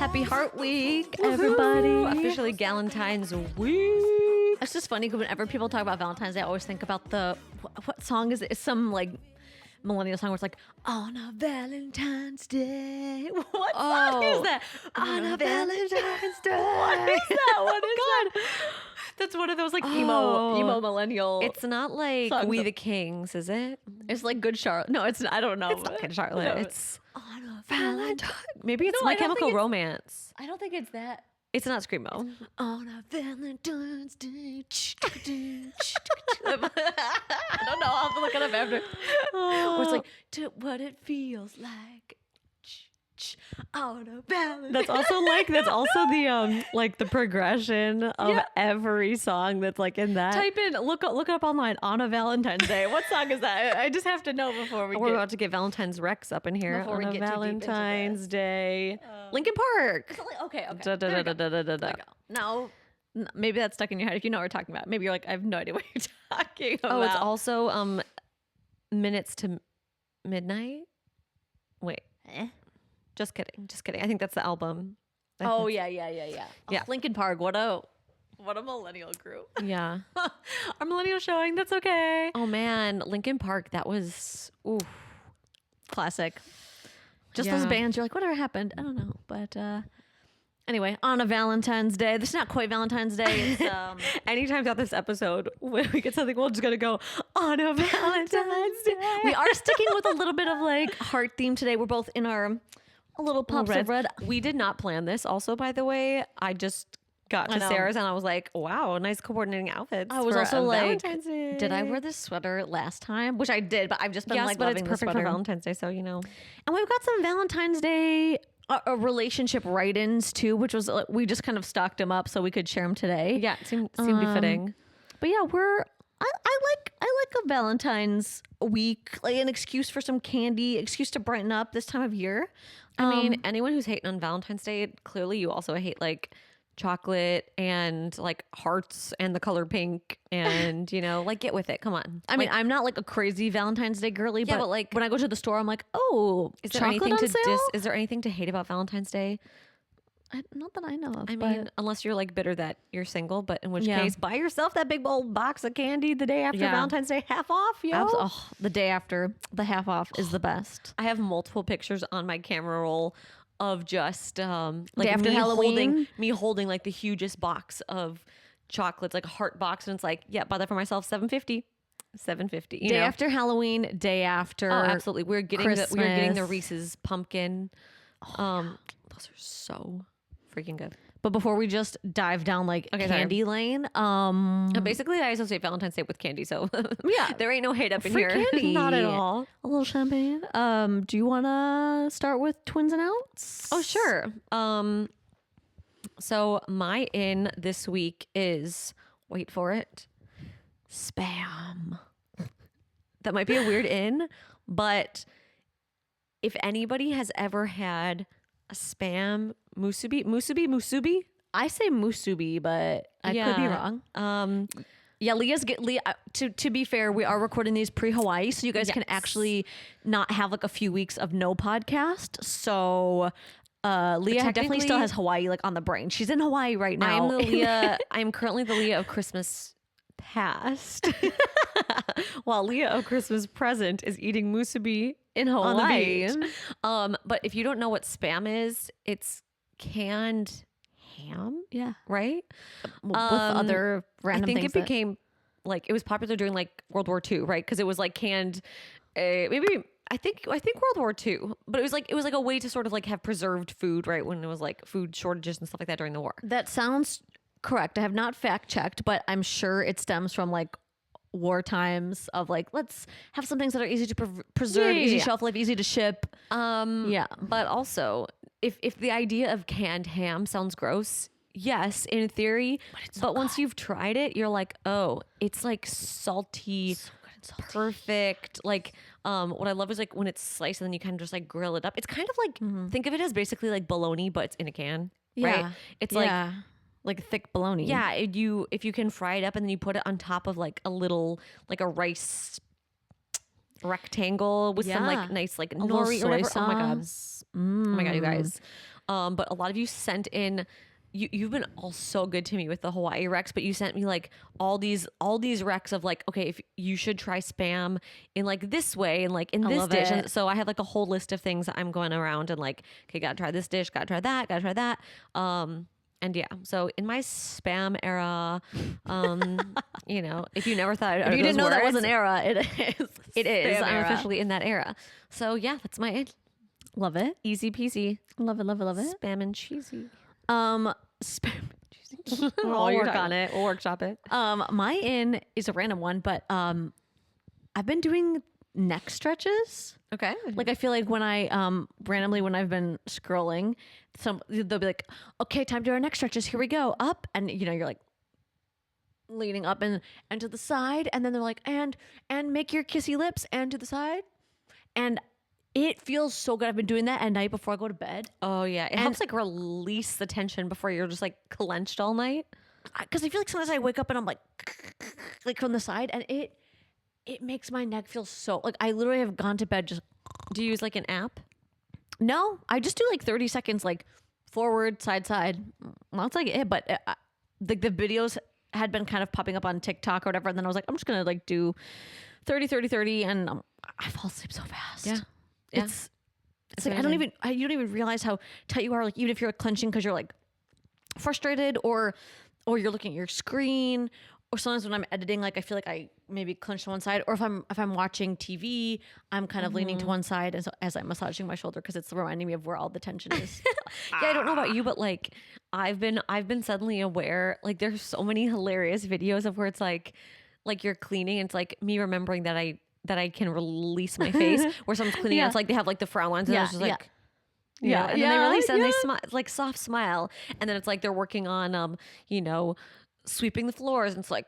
Happy Heart Week, Woohoo! everybody. Officially Valentine's Week. It's just funny because whenever people talk about Valentine's Day, I always think about what song is it? It's some like millennial song where it's like, on a Valentine's Day. What song is that? On a Valentine's Day. What is that? What is that? That's one of those like emo millennial. It's not like songs. We the Kings, is it? It's like Good Charlotte. No, it's I don't know. It's not Good Charlotte. No. It's on a Valentine. Maybe it's No, My I don't Chemical think it's- Romance. I don't think it's that. It's not Screamo. On a Valentine's Day. I don't know. I'll have to look it up after. Or it's like, to what it feels like. On a Valentine's. That's also the like the progression of every song that's like in that. Type in, look it up online. On a Valentine's Day. What song is that? I just have to know before we We're get. about to get Valentine's Rex up in here Before we on a get too deep into Valentine's this. Day. Lincoln Park. Okay. Da, da, There da, we go. da, da, da, da. There we go. Now, maybe that's stuck in your head if you know what we're talking about. Maybe you're like, I have no idea what you're talking about. Oh, it's also Minutes to Midnight. Wait, just kidding. I think that's the album. Oh yeah. Yeah. Lincoln Park. What a millennial group. Yeah. Our millennial showing. That's okay. Oh man, Lincoln Park. That was Classic. Just Yeah. those bands. You're like, whatever happened? I don't know. But anyway, on a Valentine's Day. This is not quite Valentine's Day. It's Anytime throughout this episode when we get something, we're just gonna go on a Valentine's Day. we are sticking with a little bit of like heart theme today. We're both in our a little pops of red. We did not plan this. Also, by the way, I just got I to know. Sarah's and I was like, wow, nice coordinating outfits. I was for also a like, Valentine's Day. did I wear this sweater last time? Which I did, but I've just been Yes, like but loving it's the perfect for sweater. Valentine's Day, so you know. And we've got some Valentine's Day relationship write-ins too, which was we just kind of stocked them up so we could share them today. Yeah, it seemed befitting. But yeah, I like a Valentine's week, like an excuse for some candy, excuse to brighten up this time of year. I mean, anyone who's hating on Valentine's Day, clearly you also hate like chocolate and like hearts and the color pink and, you know, like get with it. Come on. I mean, I'm not like a crazy Valentine's Day girly, Yeah, but but, like, when I go to the store, I'm like, oh, Is there chocolate anything on to sale? is there anything to hate about Valentine's Day? Not that I know of. I but- mean, unless you're like bitter that you're single, but in which Yeah. case, buy yourself that big old box of candy the day after Yeah. Valentine's Day, half off, yo. the day after the half off is the best. I have multiple pictures on my camera roll of just like after Halloween? me holding like the hugest box of chocolates, like a heart box, and it's like, yeah, buy that for myself, $7.50. $7.50. Day after Halloween, day after. Oh, absolutely. We're getting the Christmas. Reese's pumpkin. Those are so freaking good. But before we just dive down like Okay, candy lane, Basically, I associate Valentine's Day with candy, so Yeah. there ain't no hate up in free here. candy. Not at all. A little champagne. Do you want to start with twins and outs? Oh, sure. So my in this week is, wait for it, spam. That might be a weird in, but if anybody has ever had a spam musubi, I say musubi, but I could be Yeah. wrong. Yeah, Leah. To be fair, we are recording these pre-Hawaii, so you guys can Yes. actually not have like a few weeks of no podcast. So Leah definitely still technically- has Hawaii like on the brain. She's in Hawaii right now. I'm the Leah. I'm currently the Leah of Christmas past, while Leah of Christmas present is eating musubi in on the Hawaii. beach. But if you don't know what spam is, it's canned ham, Yeah, right? with other random I think things. it became like it was popular during like World War II, right? Because it was like canned. Maybe I think World War II, but it was like a way to sort of like have preserved food, right? When it was like food shortages and stuff like that during the war. that sounds correct. I have not fact checked, but I'm sure it stems from like war times of like, let's have some things that are easy to preserve, Yeah, easy yeah. shelf life, easy to ship. Yeah. But also, if the idea of canned ham sounds gross, yes, in theory, but once you've tried it, you're like, oh, it's like salty, perfect. Like, what I love is like when it's sliced and then you kind of just like grill it up. It's kind of like think of it as basically like bologna, but it's in a can, right? It's like thick bologna. yeah, if you can fry it up and then you put it on top of like a little like a rice rectangle with some Yeah. like nice like A little nori or soy whatever. Oh my god. sauce. Oh my god, you guys. But a lot of you sent in. You've been all so good to me with the Hawaii recs, but you sent me like all these recs of like, okay, if you should try spam in like this way and like in this dish. And so I had like a whole list of things that I'm going around and like, okay, gotta try this dish, gotta try that, gotta try that. And yeah, so in my spam era, you know, if you never thought, if you didn't know that was an era, it is. It is. I'm officially in that era. So yeah, that's my it. Love it. Easy peasy. Love it. Spam and cheesy. Spam. We'll work on it. We'll workshop it. My in is a random one, but I've been doing neck stretches. Okay. Like I feel like when I randomly when I've been scrolling, they'll be like, okay, time to do our neck stretches. Here we go. Up, and you know, you're like leaning up and to the side, and then they're like, and make your kissy lips and to the side, and it feels so good. I've been doing that at night before I go to bed. Oh yeah, it helps like release the tension before you're just like clenched all night. Because I feel like sometimes I wake up and I'm like from the side, and it makes my neck feel so like I literally have gone to bed just. Do you use like an app? No, I just do like 30 seconds, like forward, side. Well, it's like it, but the videos had been kind of popping up on TikTok or whatever, and then I was like, I'm just gonna like do 30, and I fall asleep so fast. Yeah. It's like you don't even realize how tight you are. Like even if you're clenching because you're like frustrated or you're looking at your screen, or sometimes when I'm editing, like I feel like I maybe clench to one side, or if I'm watching TV, I'm kind of leaning to one side as I'm massaging my shoulder because it's reminding me of where all the tension is. Yeah, I don't know about you, but like I've been suddenly aware. Like there's so many hilarious videos of where it's like you're cleaning, and it's like me remembering that I can release my face, where someone's cleaning and it's like they have like the frown lines, and it's just like. Yeah, and then they release and they smile, like soft smile, and then it's like they're working on you know, sweeping the floors, and it's like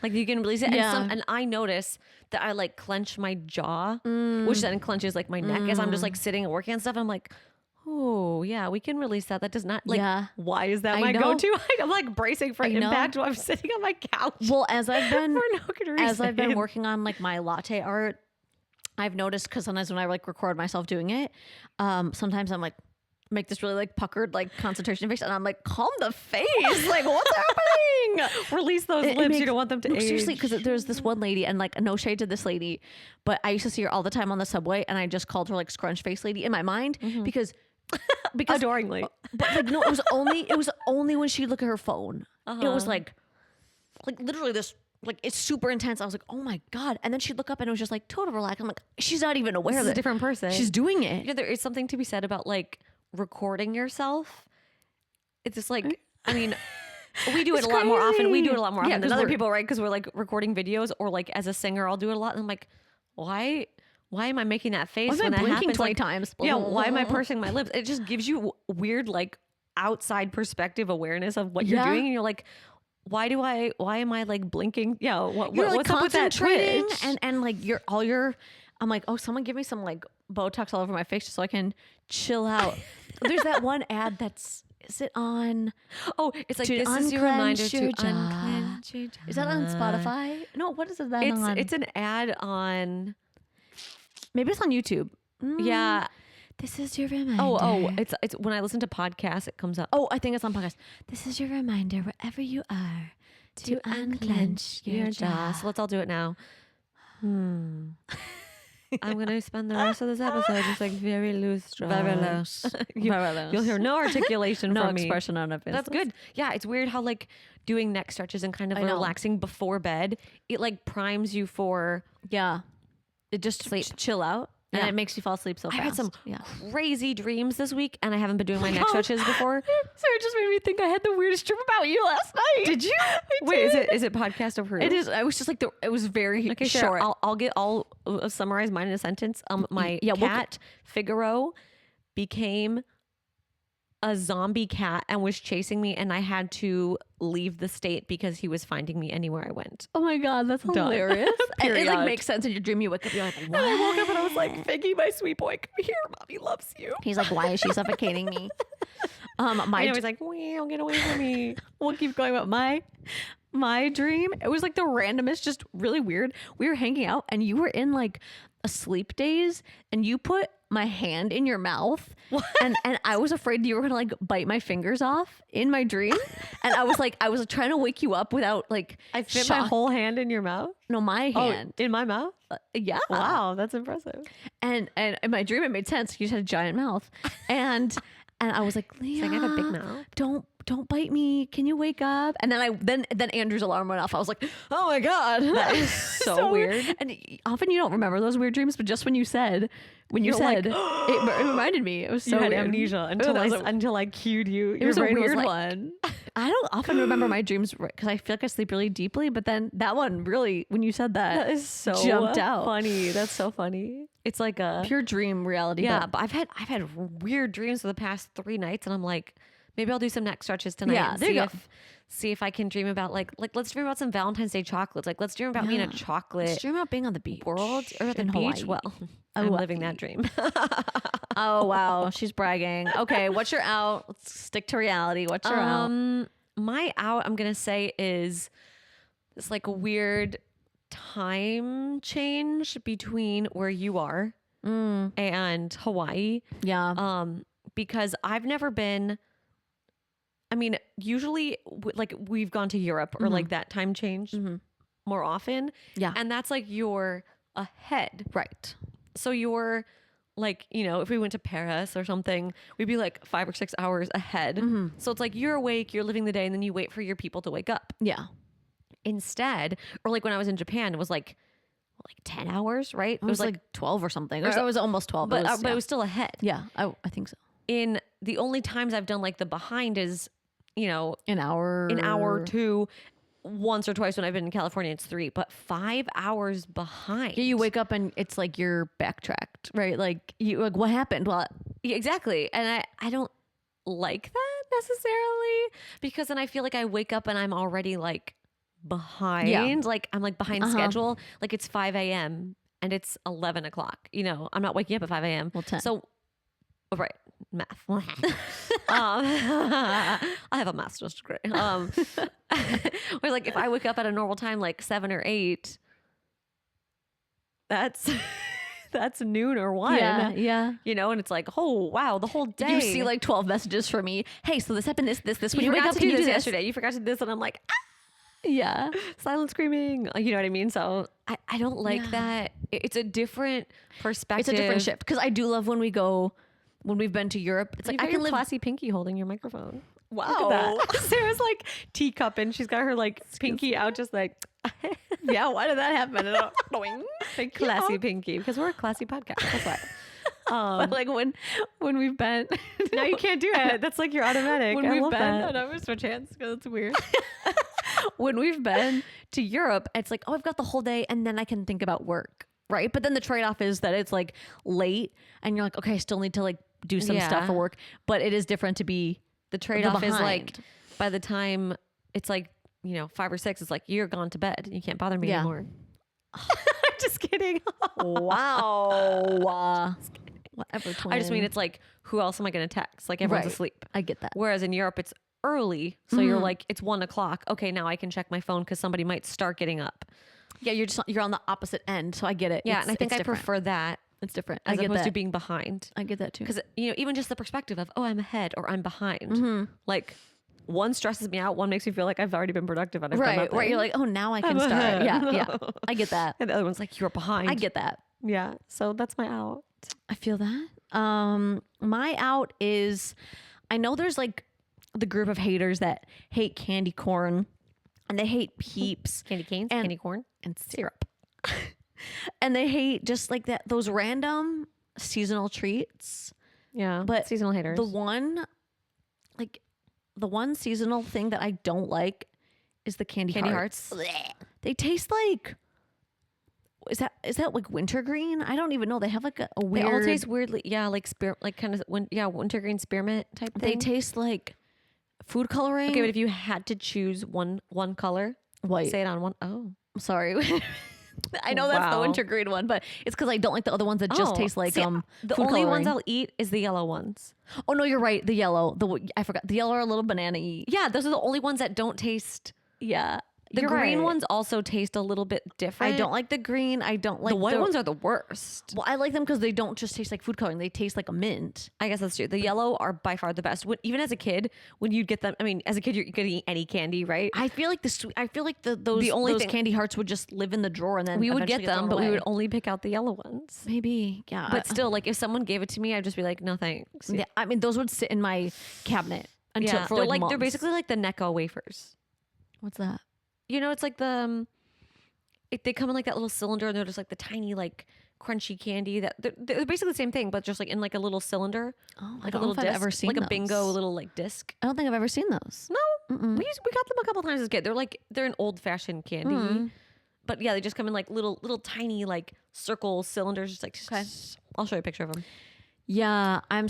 like you can release it. And I notice that I like clench my jaw, which then clenches like my neck as I'm just like sitting and working on stuff. I'm like, oh yeah, we can release that. That does not like. Yeah. Why is that my go-to? I'm like bracing for impact while I'm sitting on my couch. Well, as I've been for no good reason. As I've been working on like my latte art, I've noticed because sometimes when I like record myself doing it, sometimes I'm like make this really like puckered like concentration face, and I'm like, calm the face, like what's happening? Release those lips. You don't want them to age. Seriously, because there's this one lady, and like no shade to this lady, but I used to see her all the time on the subway, and I just called her like scrunch face lady in my mind because adoringly. But like no, it was only when she'd look at her phone. It was like literally this. Like it's super intense. I was like, oh my God. And then she'd look up and it was just like total relax. I'm like, she's not even aware of it. A different person. She's doing it. You know, there is something to be said about like recording yourself. It's just like, I mean, we do it a lot more often. We do it a lot more often than other people, right? Because we're like recording videos, or like as a singer, I'll do it a lot. And I'm like, why am I making that face when that happens 20 times? Yeah. Why am I pursing my lips? It just gives you weird, like outside perspective awareness of what you're doing. And you're like, why am I like blinking? Yeah. What's up with that twitch? And like I'm like, oh, someone give me some like Botox all over my face just so I can chill out. There's that one ad is it on? Oh, it's like, this is your reminder to unclench your jaw. Is that on Spotify? No, what is it that on? It's an ad on. Maybe it's on YouTube. Yeah. This is your reminder. Oh, it's when I listen to podcasts, it comes up. Oh, I think it's on podcast. This is your reminder wherever you are to unclench your jaw. So let's all do it now. I'm going to spend the rest of this episode just like very loose jaw. Very loose. You'll hear no articulation no from me. expression on a face. That's good. Yeah, it's weird how like doing neck stretches and kind of relaxing before bed, it like primes you for it just sleep. Chill out. And it makes you fall asleep so fast. I had some crazy dreams this week, and I haven't been doing my neck stretches before. So it just made me think I had the weirdest dream about you last night. Did you? Wait, is it podcast approved? It is. I was just like it was very short. I'll summarize mine in a sentence. My cat Figaro became a zombie cat and was chasing me, and I had to leave the state because he was finding me anywhere I went. Oh my God, that's hilarious. And it like makes sense in your dream. You wake up, you're like, what? And I woke up and I was like, Figgy, my sweet boy, come here, mommy loves you. He's like, why is she suffocating me? He's like, well, get away from me. We'll keep going about my dream. It was like the randomest, just really weird. We were hanging out and you were in like a sleep daze, and you put my hand in your mouth. And I was afraid you were gonna like bite my fingers off in my dream. And I was trying to wake you up without like I fit my whole hand in your mouth. No, my hand. In my mouth. Yeah. Wow, that's impressive. And in my dream it made sense. You just had a giant mouth. And I was like, Leah, I have a big mouth. Don't bite me. Can you wake up? And then Andrew's alarm went off. I was like, oh my God. That is so weird. And often you don't remember those weird dreams, but just when you said, it reminded me. It was so You had weird. amnesia until I cued you. It was a weird like, one. I don't often remember my dreams because I feel like I sleep really deeply, but then that one really, when you said that is so jumped out. Funny. That's so funny. It's like a pure dream reality. Yeah, but I've had weird dreams for the past 3 nights, and I'm like, maybe I'll do some neck stretches tonight. Yeah, and there you go. See if I can dream about like let's dream about some Valentine's Day chocolates. Like let's dream about being a chocolate Let's dream about being on the beach. world or at the in beach. Hawaii. Well, I'm living that dream. Oh wow, she's bragging. Okay, what's your out? Let's stick to reality. What's your out? My out, I'm gonna say, is this like a weird time change between where you are and Hawaii. Yeah. Because I've never been. I mean, usually like we've gone to Europe or like that time change more often. Yeah. And that's like you're ahead. Right. So you're like, you know, if we went to Paris or something, we'd be like 5 or 6 hours ahead. So it's like you're awake, you're living the day, and then you wait for your people to wake up. Yeah. Instead, or like when I was in Japan, it was like 10 hours, right? It was like 12 or something. Or it was almost 12. But it was still ahead. Yeah, I think so. In the only times I've done like the behind is, you know, An hour or two, once or twice when I've been in California, it's 3, but 5 hours behind. Yeah, you wake up and it's like you're backtracked, right? Like you like what happened? Well, Yeah, exactly. And I don't like that necessarily because then I feel like I wake up and I'm already like behind. Yeah. Like I'm like behind schedule. Like it's 5 a.m. and it's 11 o'clock. You know, I'm not waking up at 5 a.m. Well, 10. So, right. Math. I have a master's degree. Where like if I wake up at a normal time, like 7 or 8, that's noon or 1. Yeah. You know, and it's like, oh wow, the whole day. You see like 12 messages from me. Hey, so this happened, this. When you wake forgot up, to can do you do this this? yesterday. You forgot to do this, and I'm like, Yeah. silent screaming. You know what I mean? So I don't like that. It's a different perspective. It's a different shift because I do love when we've been to Europe. It's like I I can live. classy pinky holding your microphone. Wow. Look at that. Sarah's like teacup and she's got her like pinky out just like Yeah, why did that happen? classy pinky because we're a classy podcast. That's why. But like when we've been Now you can't do it. That's like your automatic. when I we've love been that. no, I'm gonna switch hands because it's weird. When we've been to Europe, it's like, oh, I've got the whole day and then I can think about work. Right. But then the trade-off is that it's like late and you're like, okay, I still need to like do some stuff for work. But it is different to be The trade-off is like behind. by the time it's like, you know, 5 or 6, it's like you're gone to bed. You can't bother me Yeah. anymore. Just kidding. wow. Whatever. I just mean it's like, who else am I going to text? Like everyone's Right. asleep. I get that. Whereas in Europe, it's early. So you're like, it's 1 o'clock. Okay, now I can check my phone because somebody might start getting up. Yeah, you're on the opposite end, so I get it. Yeah, and I think I prefer that It's different. as I get opposed that. to being behind. I get that too. Because, you know, even just the perspective of, oh, I'm ahead or I'm behind. Like, one stresses me out. One makes me feel like I've already been productive and I've done Right, nothing. right. You're like, oh, now I can I'm start. ahead. Yeah. I get that. And the other one's like, you're behind. I get that. Yeah. So that's my out. I feel that. My out is, I know there's like the group of haters that hate candy corn and they hate Peeps Candy canes, And- candy corn, and syrup. And they hate just like that, those random seasonal treats. Yeah. But seasonal haters. The one seasonal thing that I don't like is the candy hearts. They taste like, is that like wintergreen? I don't even know. They have like a weird. They all taste weirdly. Yeah. Like kind of, wintergreen spearmint type thing. They taste like food coloring. Okay, but if you had to choose one color, White. say it on one. Oh. Sorry. I know that's the Wow. wintergreen one, but it's because I don't like the other ones that just taste like see, the food only coloring. ones I'll eat is the yellow ones. Oh no, you're right. The yellow. I forgot. The yellow are a little banana-y. Yeah, those are the only ones that don't taste Yeah. The You're green right. ones also taste a little bit different. I don't like the green. I don't like the white ones are the worst. Well, I like them because they don't just taste like food coloring. They taste like a mint. I guess that's true. The yellow are by far the best. Even as a kid, when you'd get them, I mean, as a kid, you could eat any candy, right? I feel like those candy hearts would just live in the drawer, and then We would get eventually them, thrown but we away. would only pick out the yellow ones. Maybe, yeah. But still, like if someone gave it to me, I'd just be like, no thanks. yeah, I mean, those would sit in my cabinet until Yeah, for they're like they're months. basically like the Necco wafers. What's that? You know, it's like they come in like that little cylinder, and they're just like the tiny like crunchy candy that they're basically the same thing, but just like in like a little cylinder, Oh, like a little if I've disc, ever seen like a those. bingo little like disc. I don't think I've ever seen those. No, we got them a couple times as a kid. They're an old fashioned candy, but yeah, they just come in like little tiny like circle cylinders. Just like I'll show you a picture of them. Yeah, I'm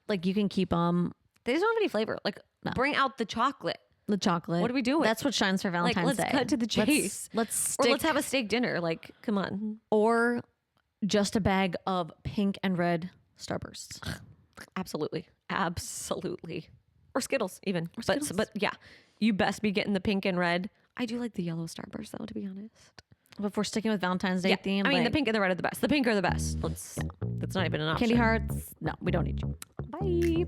like you can keep They just don't have any flavor. Like bring out the chocolate. the chocolate. What are we doing? That's what shines for Like Valentine's let's Day. cut to the chase. Let's Or stick, let's have a steak dinner. Like come on. or just a bag of pink and red Starbursts. Absolutely. Or Skittles even. Skittles. But yeah, you best be getting the pink and red. I do like the yellow Starburst though, to be honest. But if we're sticking with Valentine's Day theme, I mean, the like pink and the red are the best. The pink are the best. That's not even an option. candy hearts. No, we don't need you. Bye.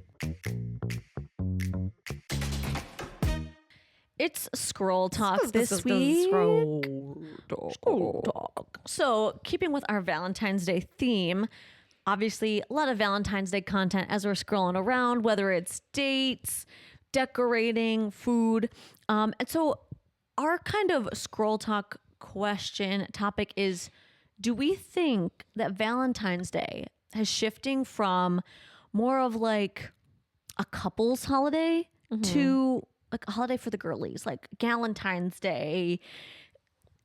It's scroll talk this week. So, keeping with our Valentine's Day theme, obviously a lot of Valentine's Day content as we're scrolling around, whether it's dates, decorating, food. And so our kind of scroll talk question topic is, do we think that Valentine's Day is shifting from more of like a couple's holiday to like a holiday for the girlies, like Galentine's Day?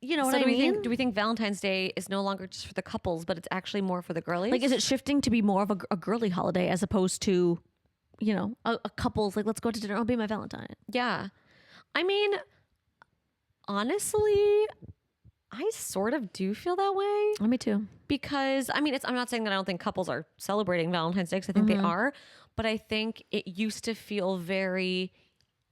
You know what I mean? Do we think Valentine's Day is no longer just for the couples, but it's actually more for the girlies? Like, is it shifting to be more of a girly holiday as opposed to, you know, a couple's like, let's go to dinner. I'll be my Valentine. Yeah. I mean, honestly, I sort of do feel that way Me too. because I mean, I'm not saying that I don't think couples are celebrating Valentine's Day because I think they are, but I think it used to feel very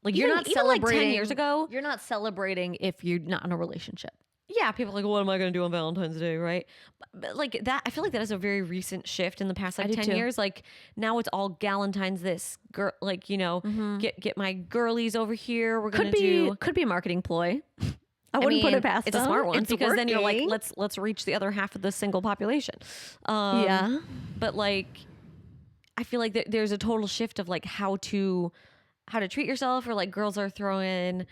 like You're even- not even celebrating like 10 years ago. You're not celebrating if you're not in a relationship. Yeah, people are like, what am I going to do on Valentine's Day, right? But like that, I feel like that is a very recent shift in the past like do 10 too. years. Like now it's all Galentine's this girl, like you know, get my girlies over here. We're gonna Could be a marketing ploy. I I wouldn't put mean, it past it's a them. smart one It's because then you're like, working. let's reach the other half of the single population. Yeah. But like, I feel like there's a total shift of like how to treat yourself, or like girls are throwing,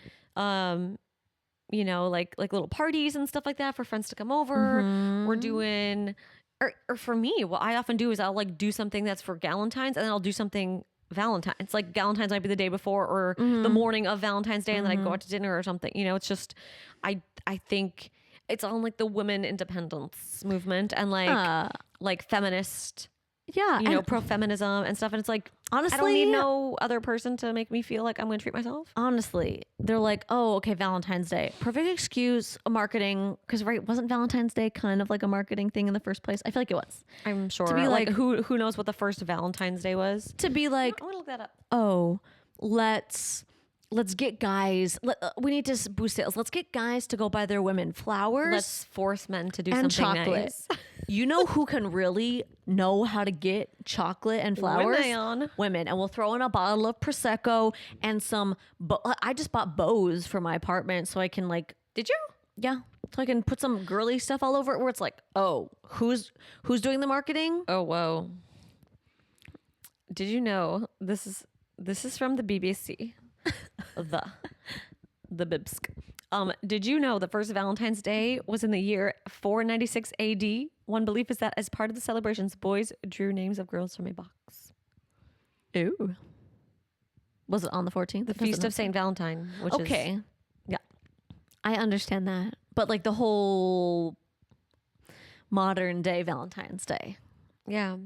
you know, like little parties and stuff like that for friends to come over. We're doing, or for me, what I often do is I'll like do something that's for Galentine's, and then I'll do something Valentine's. Like Galentine's might be the day before or the morning of Valentine's Day, and then I go out to dinner or something. You know, it's just, I think it's on like the women independence movement and like feminist, Yeah. you know, pro feminism and stuff. And it's like, honestly, I don't need no other person to make me feel like I'm going to treat myself. honestly, they're like, oh, okay, Valentine's Day. Perfect excuse, marketing. Because, right, wasn't Valentine's Day kind of like a marketing thing in the first place? I feel like it was. I'm sure. To be like- who knows what the first Valentine's Day was? To be like, I'm gonna look that up. oh, let's get guys. We need to boost sales. Let's get guys to go buy their women flowers Let's force men to do and something chocolate. nice. You know who can really know how to get chocolate and flowers? Women. Women. And we'll throw in a bottle of Prosecco and some. I just bought bows for my apartment so I can like. Did you? Yeah. So I can put some girly stuff all over it where it's like, oh, who's doing the marketing? Oh whoa! Did you know this is from the BBC, the Bibsk. Did you know the first Valentine's Day was in the year 496 AD? One belief is that as part of the celebrations, boys drew names of girls from a box. Ooh. Was it on the 14th? The Feast of Saint Valentine, which is Okay. yeah. I understand that. But like the whole modern day Valentine's Day. Yeah.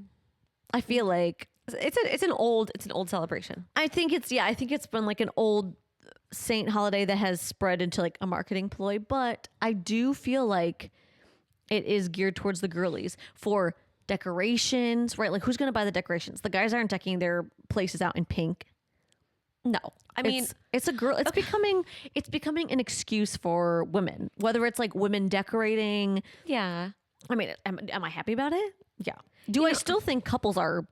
I feel like It's an old celebration. I think it's been like an old saint holiday that has spread into like a marketing ploy, but I do feel like it is geared towards the girlies for decorations, right? Like who's going to buy the decorations? The guys aren't decking their places out in pink. No, I mean, it's a girl. It's becoming an excuse for women, whether it's like women decorating. yeah. I mean, am I happy about it? Yeah. Do I still think couples are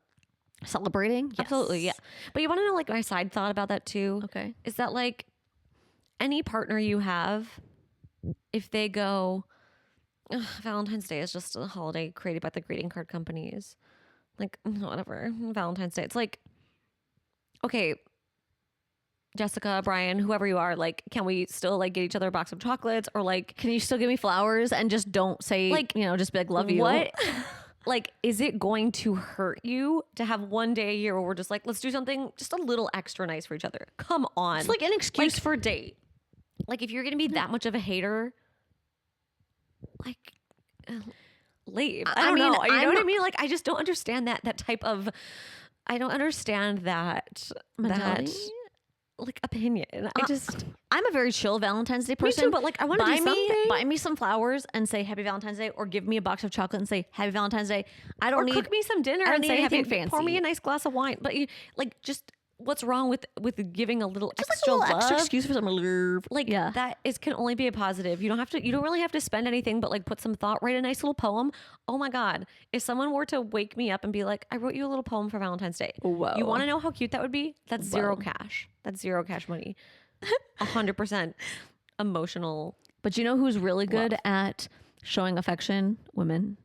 celebrating? Yes. Absolutely, yeah. But you want to know like my side thought about that too? Okay. Is that like any partner you have, if they go, "Ugh, Valentine's Day is just a holiday created by the greeting card companies. Like, whatever, Valentine's Day. It's like, okay, Jessica, Brian, whoever you are, like, can we still like get each other a box of chocolates, or like, Can you still give me flowers and just don't say, Like, just be like, love you? what? Like, is it going to hurt you to have one day a year where we're just like, let's do something just a little extra nice for each other? Come on. It's like an excuse for a date. Like, if you're going to be that much of a hater, like, leave. I don't know. You know what I mean? Like, I just don't understand that type of, I don't understand that Mentality? like, opinion. I'm a very chill Valentine's Day person. too, but, like, I wanna do something. Buy me some flowers and say Happy Valentine's Day, or give me a box of chocolate and say Happy Valentine's Day. I don't or need cook me some dinner I don't and need say, anything happy, pour me fancy. a nice glass of wine. But, like, just what's wrong with giving a little just extra like a little love? extra excuse for some love. Like, yeah. that can only be a positive. You don't really have to spend anything, but like put some thought, write a nice little poem. Oh my God. If someone were to wake me up and be like, I wrote you a little poem for Valentine's Day. Whoa. You want to know how cute that would be? That's zero cash. That's zero cash money. 100% emotional. But you know who's really good Love. at showing affection? Women.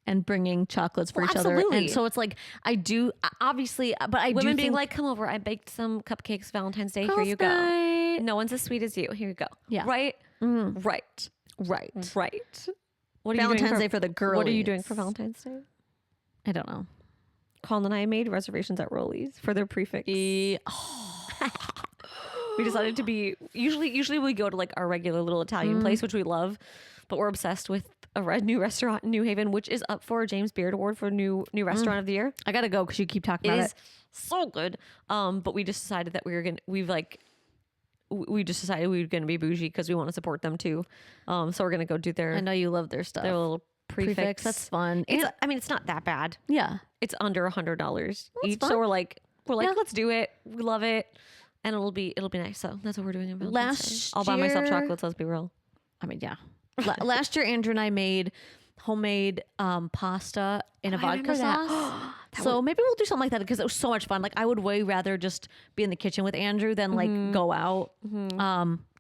And bringing chocolates for each other. absolutely. And so it's like, I do, obviously, but I do Women being think, like, come over. I baked some cupcakes Valentine's Day. Here Girls' you go. night. No one's as sweet as you. Here you go. Yeah. Right? Mhm. Right. Right. Right. What are Valentine's you doing Day for the girls. What are you doing for Valentine's Day? I don't know. Colin and I made reservations at Rollies for their prefix. We decided to be usually we go to like our regular little Italian place, which we love, but we're obsessed with a new restaurant in New Haven, which is up for a James Beard Award for new restaurant of the year. I gotta go because you keep talking It about is so good. But we just decided that we were gonna be bougie because we want to support them too. So we're gonna go do I their know you love their stuff. little prefix. That's fun. It's, And- I mean, it's not that bad. yeah. It's under $100 each. fun. So we're like, Yeah. let's do it. We love it. And it'll be nice. So that's what we're doing in Valentine's Day. Last I'll buy myself year- chocolates, let's be real. I mean, yeah. Last year, Andrew and I made homemade pasta in a I vodka remember that. sauce. So maybe we'll do something like that because it was so much fun. Like I would way rather just be in the kitchen with Andrew than like go out.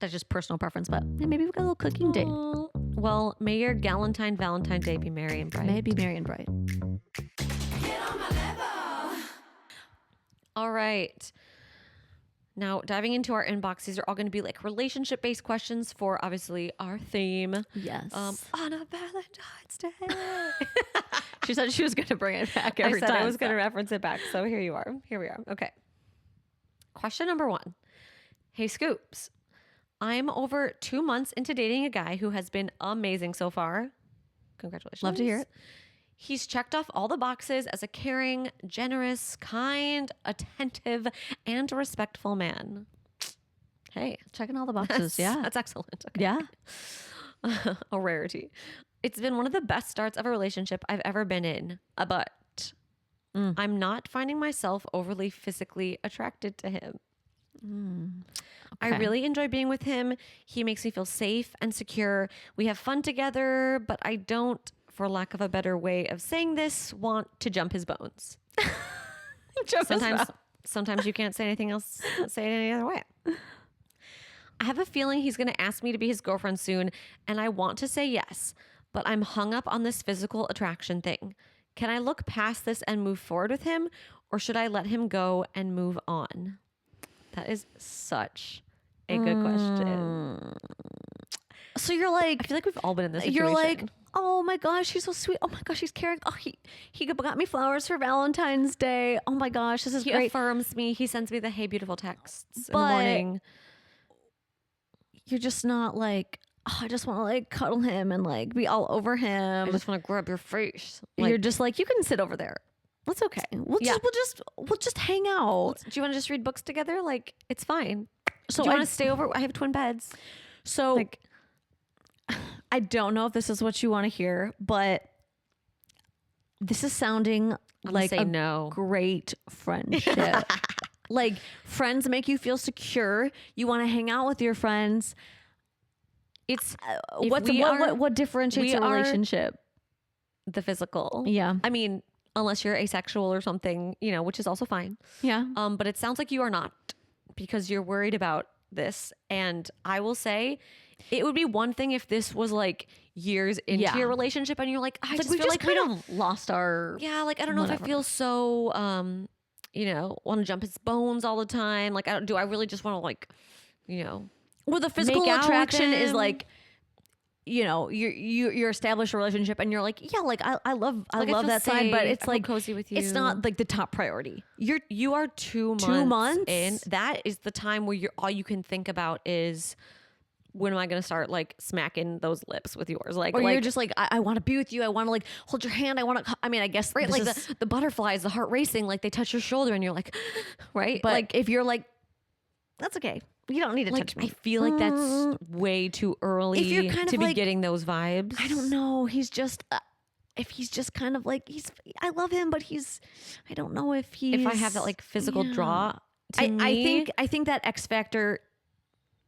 That's just personal preference, but yeah, maybe we've got a little cooking date. Well, may your Valentine Day be merry and bright. Maybe merry and bright. All right. Now, diving into our inbox, these are all going to be like relationship-based questions for obviously our theme. Yes. On a Valentine's Day. She said she was going to bring it back every I said time. I was going to reference it back. So here you are. Here we are. Okay. Question number 1. Hey, Scoops. I'm over 2 months into dating a guy who has been amazing so far. Congratulations. Love to hear it. He's checked off all the boxes as a caring, generous, kind, attentive, and respectful man. Hey, Checking all the boxes. Yeah. that's excellent. Okay. Yeah. A rarity. It's been one of the best starts of a relationship I've ever been in, but I'm not finding myself overly physically attracted to him. I Okay. really enjoy being with him. He makes me feel safe and secure. We have fun together, but I don't, for lack of a better way of saying this, want to jump his bones. Sometimes you can't say anything else, say it any other way. I have a feeling he's going to ask me to be his girlfriend soon, and I want to say yes, but I'm hung up on this physical attraction thing. Can I look past this and move forward with him, or should I let him go and move on? That is such a good question. So you're like, I feel like we've all been in this situation. you're like, oh my gosh, she's so sweet. Oh my gosh, she's caring. Oh, he got me flowers for Valentine's Day. Oh my gosh, this is he great. affirms me. He sends me the hey beautiful texts in the But- morning. You're just not like, oh, I just want to like cuddle him and like be all over him. I just want to grab your face. You're just like, you can sit over there. That's okay. We'll just hang out. Do you want to just read books together? Like, it's fine. So Do you I- want to stay over? I have twin beds. So Like, I don't know if this is what you want to hear, but this is sounding I'm like say a no. great friendship. Like friends make you feel secure. You want to hang out with your friends. It's What differentiates a relationship? the physical. Yeah. I mean, unless you're asexual or something, you know, which is also fine. Yeah. But it sounds like you are not, because you're worried about this. And I will say, it would be one thing if this was like years into your relationship and you're like, I just feel like we don't lost our like, I don't know if I feel so you know, want to jump his bones all the time. Like, do I really just want to, like, you know, well, the physical make out with attraction is him? like, you know, you're established a relationship and you're like, yeah, like I love feel that side, but safe, it's I feel like cozy with it's you. not like the top priority. You are 2 months in. That is the time where all you can think about is, when am I going to start like smacking those lips with yours? Like, Or you're just like, I want to be with you. I want to like hold your hand. I mean, I guess right, like is, the butterflies, the heart racing, like they touch your shoulder and you're like, right? but like, if you're like, that's okay. You don't need to like touch me. I feel like that's way too early If you're kind to of be like, getting those vibes. I don't know. He's just, if he's just kind of like, I love him, but I don't know if If I have that like physical draw to me. I think that X factor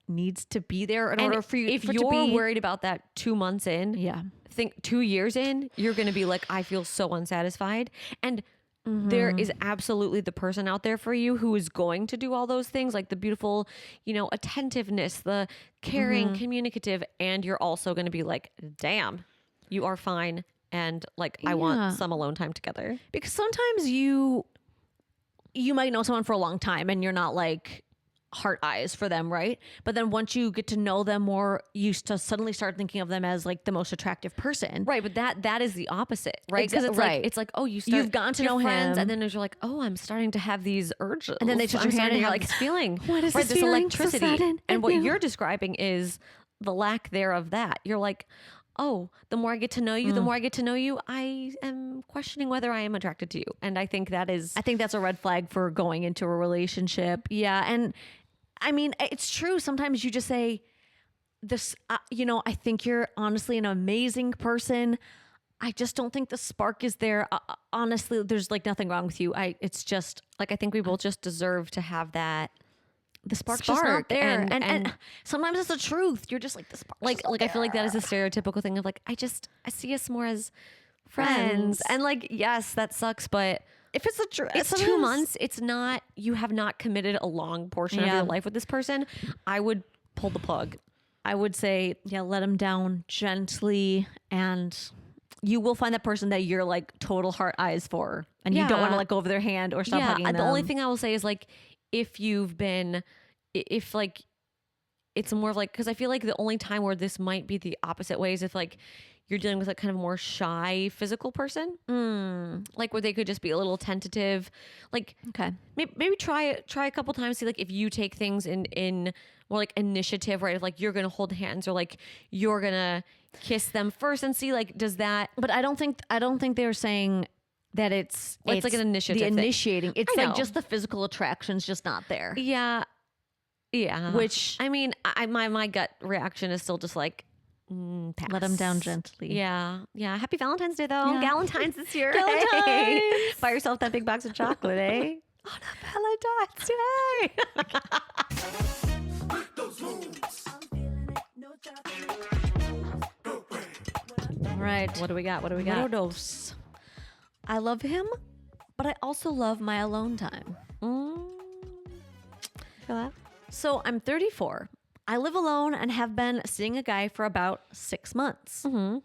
needs to be there in order for you. If for it you're to be, worried about that 2 months in, yeah, think 2 years in, you're going to be like, I feel so unsatisfied. And there is absolutely the person out there for you who is going to do all those things, like the beautiful, you know, attentiveness, the caring, communicative. And you're also going to be like, damn, you are fine. And like, I want some alone time together. because sometimes you might know someone for a long time and you're not like heart eyes for them, right? But then once you get to know them more, you suddenly start thinking of them as like the most attractive person. Right, but that is the opposite, right? Because Right. it's like, oh, You've gotten to know friends, him. and then you're like, oh, I'm starting to have these urges, And then they touch I'm your hand starting and to you're have like, this feeling. what is right, this feeling? So electricity? sudden And and what new. you're describing is the lack thereof that. You're like, oh, the more I get to know you, the more I get to know you, I am questioning whether I am attracted to you. And I think that's a red flag for going into a relationship. Yeah. And I mean, it's true. Sometimes you just say this, you know, I think you're honestly an amazing person. I just don't think the spark is there. Honestly, there's like nothing wrong with you. It's just like, I think we both just deserve to have that. the spark's just not there. and- And sometimes it's the truth. You're just like, the spark. Like I feel like that is a stereotypical thing of like, I see us more as friends. And like, yes, that sucks, but if it's the truth, it's 2 months. It's not, you have not committed a long portion of your life with this person. I would pull the plug. I would say, yeah, let him down gently, and you will find that person that you're like total heart eyes for, and you don't want to let go of their hand or stop hugging them. The only thing I will say is like, if like, it's more of like, because I feel like the only time where this might be the opposite way is if like you're dealing with like kind of more shy physical person, like where they could just be a little tentative. Like, okay, maybe try a couple times. See like if you take things in more like initiative, right? If like you're gonna hold hands or like you're gonna kiss them first, and see like, does that? But I don't think they're saying that it's like an initiative the thing. initiating. It's I like know. just the physical attraction's just not there. Yeah. Which, I mean, my gut reaction is still just like, pass. let them down gently. Yeah. Happy Valentine's Day though. Yeah. Galentine's this year. Galentine's. Hey. Buy yourself that big box of chocolate, eh? On a Valentine's Day. All right. What do we got? Rodos. I love him, but I also love my alone time. Feel that? So I'm 34. I live alone and have been seeing a guy for about 6 months. Mm-hmm.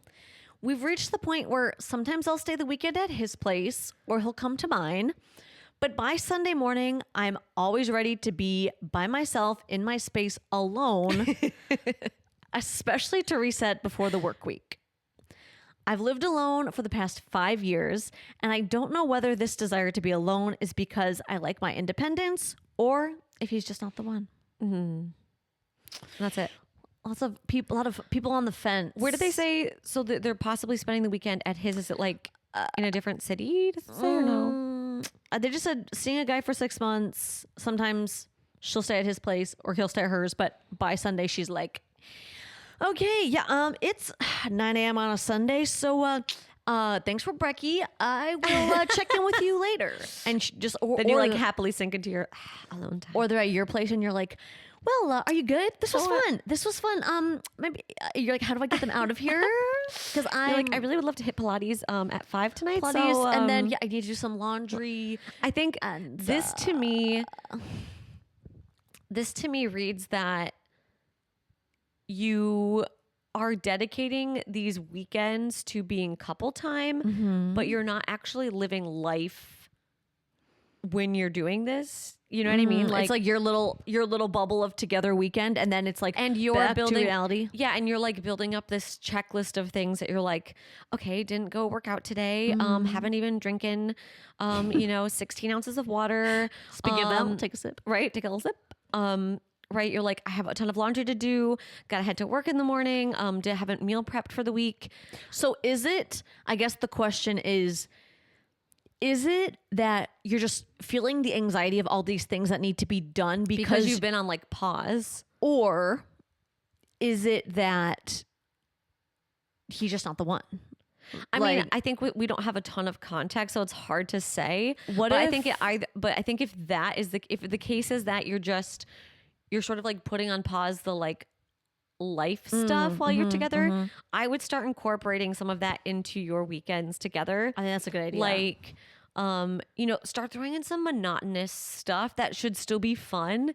We've reached the point where sometimes I'll stay the weekend at his place or he'll come to mine. But by Sunday morning, I'm always ready to be by myself in my space alone, especially to reset before the work week. I've lived alone for the past 5 years, and I don't know whether this desire to be alone is because I like my independence or if he's just not the one. Mm-hmm. That's it. A lot of people on the fence. Where did they say? So they're possibly spending the weekend at his? Is it like in a different city? Does it say or no? They just said seeing a guy for 6 months. Sometimes she'll stay at his place or he'll stay at hers. But by Sunday, she's like, okay, yeah, it's 9 a.m. on a Sunday. So thanks for brekkie. I will check in with you later. And just Then you like happily sink into your alone time. or they're at your place and you're like, well, are you good? This was fun. This was fun. Maybe you're like, how do I get them out of here? Because You're like, I really would love to hit Pilates at 5 tonight. Pilates, so, and then I need to do some laundry. I think And this to me reads that you are dedicating these weekends to being couple time, but you're not actually living life when you're doing this. You know what I mean? It's like your little bubble of together weekend, and then it's like and you're back building to reality. Yeah, and you're like building up this checklist of things that you're like, okay, didn't go work out today. Haven't even drinking 16 ounces of water. Speaking of that, we'll take a sip. Right, take a little sip. Right, you're like, I have a ton of laundry to do. Gotta head to work in the morning. Haven't meal prepped for the week. So is it? I guess the question is it that you're just feeling the anxiety of all these things that need to be done Because you've been on like pause. or is it that he's just not the one? I mean, I think we don't have a ton of context, so it's hard to say. What but if- I think if that is if the case is that you're sort of like putting on pause the like life stuff while you're together, I would start incorporating some of that into your weekends together. I think that's a good idea. Like, start throwing in some monotonous stuff that should still be fun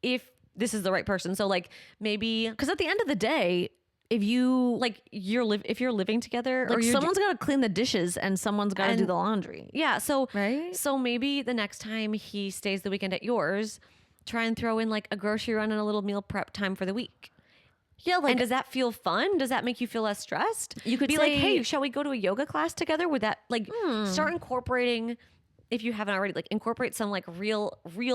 if this is the right person. So like maybe because at the end of the day, if you like if you're living together, like or someone's got to clean the dishes and someone's got to do the laundry. yeah. So Right? So maybe the next time he stays the weekend at yours, try and throw in like a grocery run and a little meal prep time for the week. Yeah, like And does that feel fun? Does that make you feel less stressed? You could be like, say- hey, shall we go to a yoga class together? Would that like start incorporating, if you haven't already, like incorporate some like real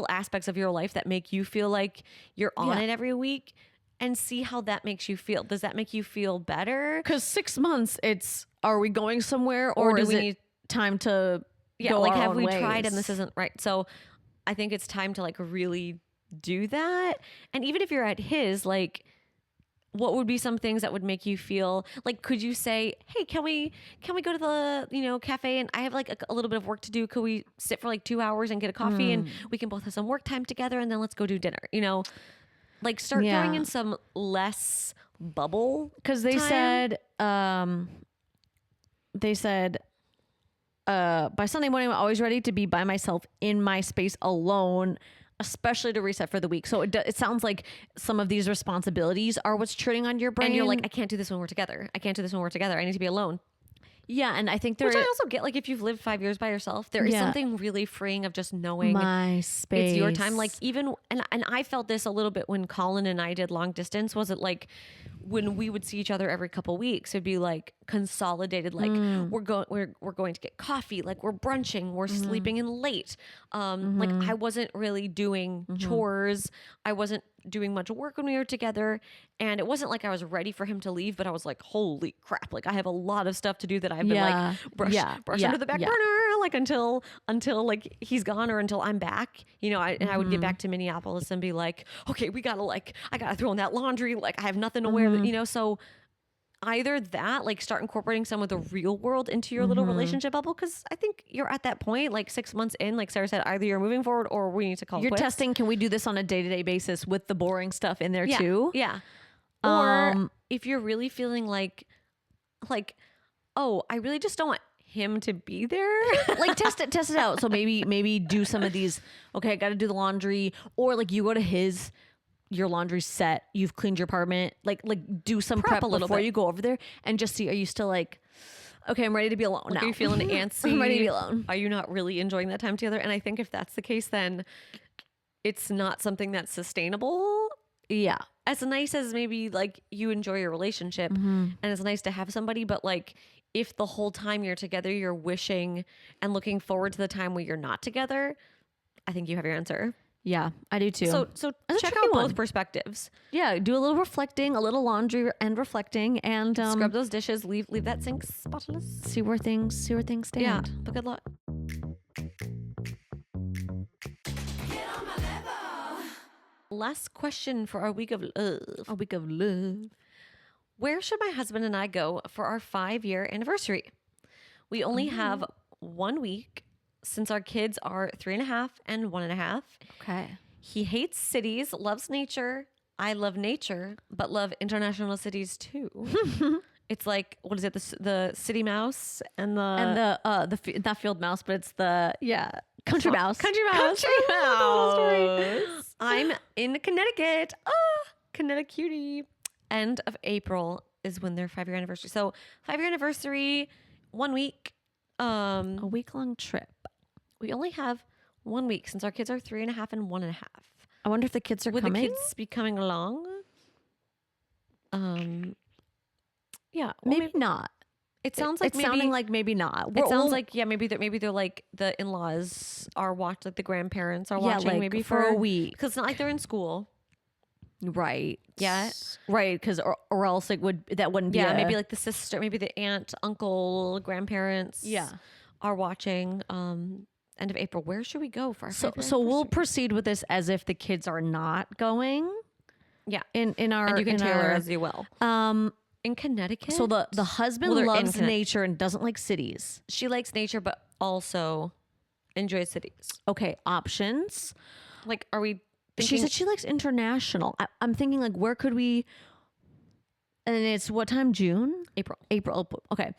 aspects of your life that make you feel like you're on Yeah. it every week, and see how that makes you feel. Does that make you feel better? because 6 months, it's are we going somewhere or do is we it need- time to Yeah, go like our have own we ways? tried and this isn't right? So I think it's time to like really do that. And even if you're at his, like, what would be some things that would make you feel like, could you say, hey, can we go to the cafe, and I have like a little bit of work to do, could we sit for like 2 hours and get a coffee and we can both have some work time together, and then let's go do dinner, like start Yeah. throwing in some less bubble, because they time. said by Sunday morning I'm always ready to be by myself in my space alone, especially to reset for the week. So it sounds like some of these responsibilities are what's churning on your brain, and you're like, I can't do this when we're together. I need to be alone. yeah. And I think there Which I also get, like, if you've lived 5 years by yourself, there is Yeah. something really freeing of just knowing my space, it's your time. Like, even, and I felt this a little bit when Colin and I did long distance. Was it like when we would see each other every couple weeks, it'd be like consolidated, like we're going to get coffee, like we're brunching, we're sleeping in late. Like I wasn't really doing chores. I wasn't doing much work when we were together, and it wasn't like I was ready for him to leave, but I was like, holy crap, like I have a lot of stuff to do that I've been Yeah. like Yeah. brush Yeah. under the back Yeah. burner, like until like he's gone or until I'm back, I would get back to Minneapolis and be like, okay, I gotta throw in that laundry, like I have nothing to wear, so either that, like start incorporating some of the real world into your little relationship bubble, because I think you're at that point, like 6 months in, like Sarah said, either you're moving forward or we need to call You're quits. testing, can we do this on a day-to-day basis with the boring stuff in there Yeah, too? yeah. Or if you're really feeling like, oh, I really just don't want him to be there. Like test it out. So maybe do some of these. Okay, I got to do the laundry, or like you go to your laundry set. You've cleaned your apartment. Like do some prep a little before bit. you go over there, and just see. Are you still like, okay, I'm ready to be alone now. Are you feeling antsy? I'm ready to be alone. Are you not really enjoying that time together? And I think if that's the case, then it's not something that's sustainable. Yeah. As nice as maybe like you enjoy your relationship and it's nice to have somebody, but like if the whole time you're together, you're wishing and looking forward to the time where you're not together, I think you have your answer. Yeah, I do too. So That's a check tricky out both one. perspectives. Yeah, do a little reflecting, a little laundry and reflecting, and Scrub those dishes, leave that sink spotless. see where things stand. Yeah, but good luck. Last question for our week of love. A week of love. Where should my husband and I go for our 5-year anniversary? We only have 1 week since our kids are 3.5 and 1.5. Okay. He hates cities, loves nature. I love nature, but love international cities too. It's like, what is it? The city mouse and Not field mouse, but it's the country mouse. Country mouse. Country mouse. I'm in Connecticut. Connecticut cutie. End of April is when their 5-year anniversary. So 5-year anniversary, 1 week. A week-long trip. We only have 1 week since our kids are 3.5 and 1.5. I wonder if the kids are Would coming. the kids be coming along? Yeah, well, maybe not. It sounds like it's maybe, sounding like maybe not. It sounds like maybe they're like the in-laws are like the grandparents are watching like maybe for a week because it's not like they're in school. Right. Yeah. Right. Because or else it wouldn't be. Yeah. Maybe like the sister, maybe the aunt, uncle, grandparents. Yeah. Are watching. End of April. Where should we go for our 5-year So we'll anniversary? proceed with this as if the kids are not going. Yeah. In our And you can in tailor our, as you will. In Connecticut. So the husband they're in loves Connecticut. nature and doesn't like cities. She likes nature, but also enjoys cities. Okay. Options. Like, are we? She Thinking, said she likes international. I'm thinking like where could we? And it's what time? June. April. Okay.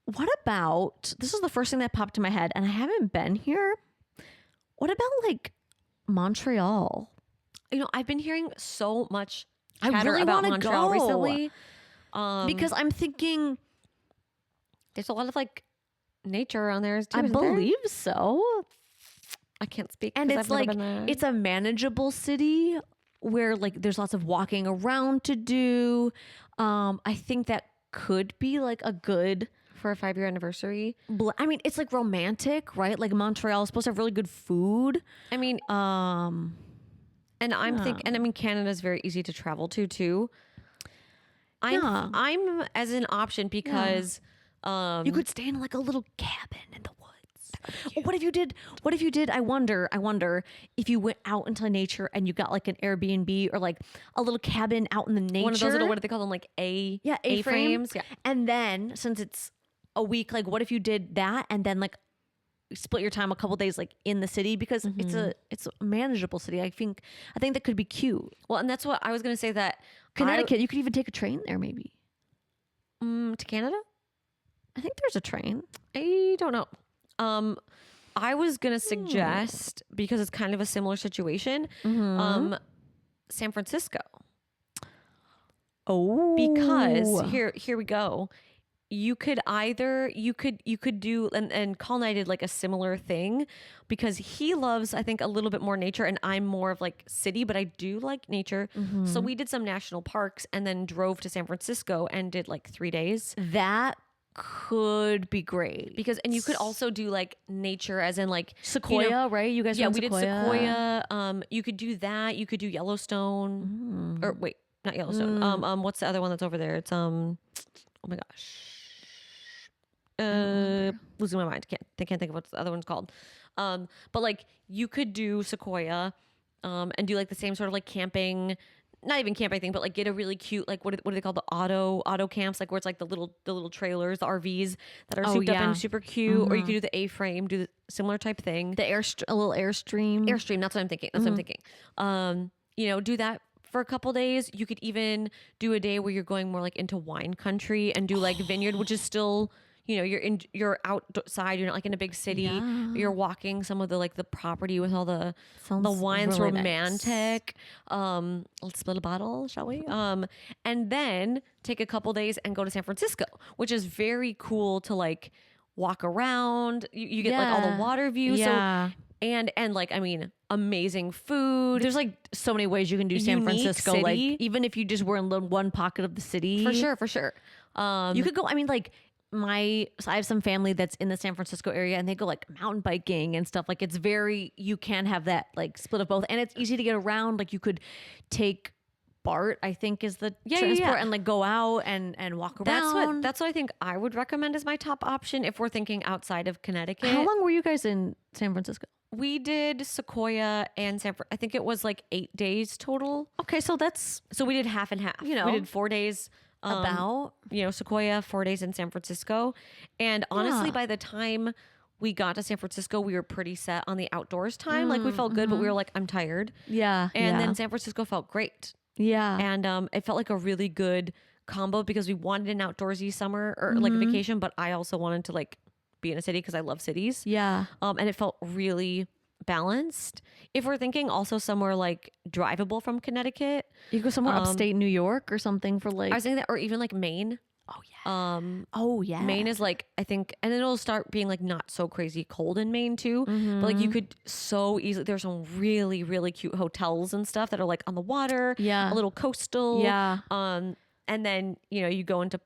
What about, this is the first thing that popped to my head and I haven't been here. What about like Montreal? I've been hearing so much I chatter really about wanna Montreal go. recently. Because I'm thinking, There's a lot of like nature around there too. I isn't there? believe so. I can't speak. And 'cause it's I've never like, been there. it's a manageable city where like there's lots of walking around to do. I think that could be like a good, for a 5-year anniversary. I mean, it's like romantic, right? Like Montreal is supposed to have really good food. I mean, and I'm thinking, and I mean, Canada's very easy to travel to too. I'm as an option because you could stay in like a little cabin in the woods. What if you did? I wonder if you went out into nature and you got like an Airbnb or like a little cabin out in the nature. one of those little, what do they call them? Like A-frames. Yeah. And then since it's a week, like what if you did that and then like split your time a couple days like in the city because it's a manageable city. I think that could be cute. Well, and that's what I was going to say that Connecticut, you could even take a train there maybe. to Canada? I think there's a train. I don't know. I was going to suggest, because it's kind of a similar situation, San Francisco. Oh. Because here we go. You could do, and Colin did like a similar thing because he loves, I think, a little bit more nature and I'm more of like city, but I do like nature. So we did some national parks and then drove to San Francisco and did like 3 days. That could be great. And you could also do like nature as in like Sequoia, right? You guys yeah, went we did Sequoia. Sequoia. You could do that. You could do Yellowstone or wait, not Yellowstone. What's the other one that's over there? It's oh my gosh. Losing my mind. Can't think of what the other one's called. But like you could do Sequoia, and do like the same sort of like camping, not even camping thing, but like get a really cute, like what do they call the auto camps? Like where it's like the little trailers, the RVs that are souped up and super cute. Or you could do the A-frame, do the similar type thing. A little Airstream. Airstream. That's what I'm thinking. Do that for a couple days. You could even do a day where you're going more like into wine country and do like vineyard, which is still, you're outside. You're not like in a big city. Yeah. You're walking some of the like the property with all the Sounds wine's really romantic. Let's split a bottle, shall we? And then take a couple days and go to San Francisco, which is very cool to like walk around. You get like all the water views. Yeah. So and like, I mean, amazing food. There's like so many ways you can do San Unique Francisco. city. Like even if you just were in one pocket of the city. For sure. You could go, I mean, like I have some family that's in the San Francisco area and they go like mountain biking and stuff. Like you can have that like split of both and it's easy to get around. Like you could take BART, I think is the transport and like go out and walk around. That's what I think I would recommend as my top option if we're thinking outside of Connecticut. How long were you guys in San Francisco? We did Sequoia and I think it was like 8 days total. Okay, so we did half and half. We did 4 days About? Sequoia, 4 days in San Francisco. And honestly, by the time we got to San Francisco, we were pretty set on the outdoors time. Like we felt good, but we were like, I'm tired. Yeah. And then San Francisco felt great. Yeah. And it felt like a really good combo because we wanted an outdoorsy summer or like a vacation, but I also wanted to like be in a city because I love cities. Yeah. And it felt really balanced. If we're thinking also somewhere like drivable from Connecticut, You go somewhere upstate New York or something for like. I was thinking that, or even like Maine. Oh yeah. Oh yeah. Maine is like, I think, and then it'll start being like not so crazy cold in Maine too. But like you could so easily, there's some really, really cute hotels and stuff that are like on the water. Yeah. A little coastal. Yeah. And then, you go into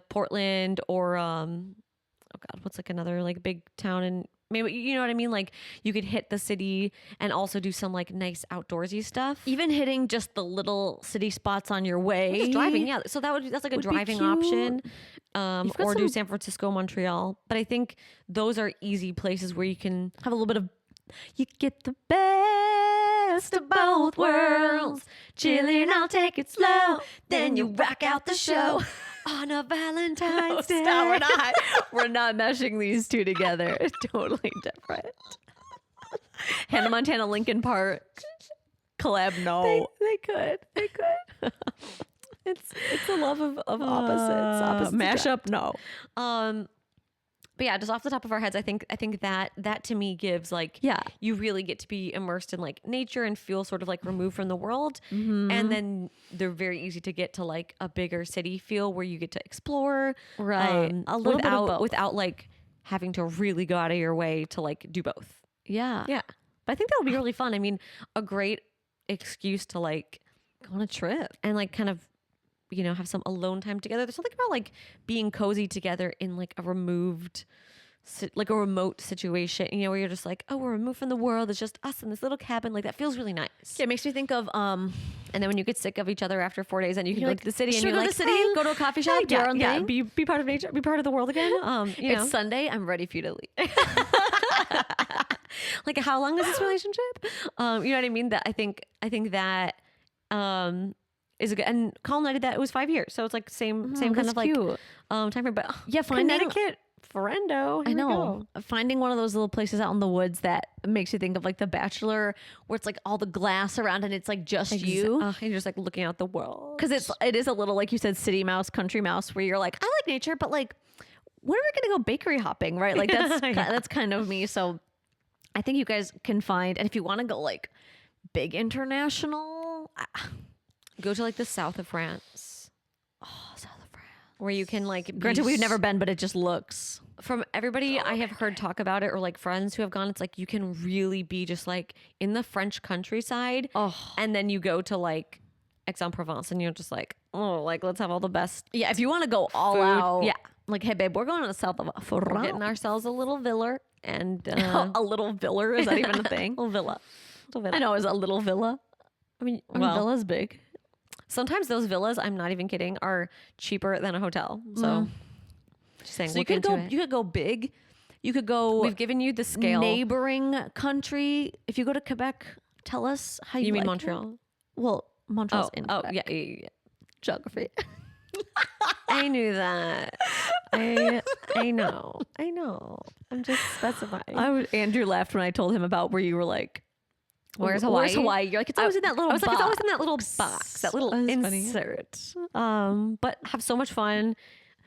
Portland or, oh God, what's like another like big town in maybe, you know what I mean? Like you could hit the city and also do some like nice outdoorsy stuff. Even hitting just the little city spots on your way. Just driving, yeah. So that's like a Would be driving cute. option. got Or do some- San Francisco, Montreal. But I think those are easy places where you can Have a little bit of. You get the best of both worlds. Chilling, I'll take it slow. Then you rock out the show. on a Valentine's Day. Stop, we're not meshing these two together. It's totally different. Hannah Montana, Linkin Park collab. No, They could. It's the love of opposites. mashup. No. But yeah, just off the top of our heads, I think that to me gives like, you really get to be immersed in like nature and feel sort of like removed from the world. And then they're very easy to get to like a bigger city feel where you get to explore. Right. A little bit of both. Without like having to really go out of your way to like do both. Yeah. Yeah. But I think that would be really fun. I mean, a great excuse to like Go on a trip. and like kind of, have some alone time together. There's something about like being cozy together in like a removed, like a remote situation, where you're just like, oh, we're removed from the world. It's just us in this little cabin. Like that feels really nice. Yeah, it makes me think of And then when you get sick of each other after 4 days and you can You're go like, to the city and should we you're go like, to the city? "Hey, Go to a coffee shop? Do our own thing?" be part of nature, be part of the world again. It's Sunday. I'm ready for you to leave. Like how long is this relationship? You know what I mean? That I think that is a good, and Colin and I did that. It was 5 years, so it's like same kind that's of like cute. time frame. But Yeah, finding- Connecticut, friendo. I Here we know. go. Finding one of those little places out in the woods that makes you think of like The Bachelor, where it's like all the glass around and it's like just you. and you're just like looking out the world. Because it is a little, like you said, city mouse, country mouse, where you're like, I like nature, but like, when are we gonna go bakery hopping, right? Like that's that's kind of me. So I think you guys can find, and if you want to go like big international, Go to like the south of France. South of France. Where you can like be Granted, we've never been, but it just looks. From everybody I have heard talk about it, or like friends who have gone, it's like you can really be just like in the French countryside. And then you go to like Aix-en-Provence and you're just like, oh, like let's have all the best. Yeah, if you want to go all Food. out, Yeah. Like, hey babe, we're going to the south of We're France. getting ourselves a little villa and A little villa, is that even a thing? little villa. I know, is a little villa. I mean, Our villa's big. sometimes those villas, I'm not even kidding, are cheaper than a hotel. So just saying, So you look could into go. it. You could go big. You could go. We've given you the scale. Neighboring country. If you go to Quebec, tell us how you. You mean like Montreal? it. Well, Montreal's in Quebec. yeah. Geography. I knew that. I know. I'm just specifying. Andrew laughed when I told him about where you were like, Where's Where's Hawaii? Hawaii? You're like, it's always in that little I was box. like, it's always in that little box, that little That was funny. insert. But have so much fun,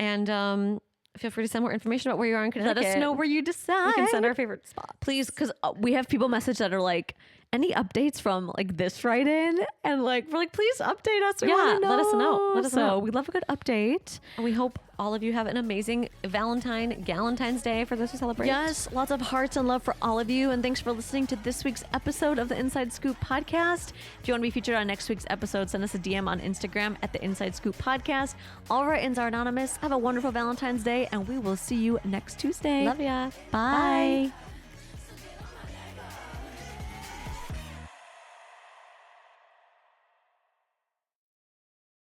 and feel free to send more information about where you are in Connecticut. Let us know where you decide. We can send our favorite spot. Please, because we have people message that are like, any updates from like this write-in? And like, we're like, please update us. We Yeah, want to know. let us know. Let us know. We love a good update. And we hope all of you have an amazing Valentine's Day for those who celebrate. Yes, lots of hearts and love for all of you. And thanks for listening to this week's episode of the Inside Scoop podcast. If you want to be featured on next week's episode, send us a DM on Instagram at the Inside Scoop podcast. All of our ins are anonymous. Have a wonderful Valentine's Day, and we will see you next Tuesday. Love ya. Bye.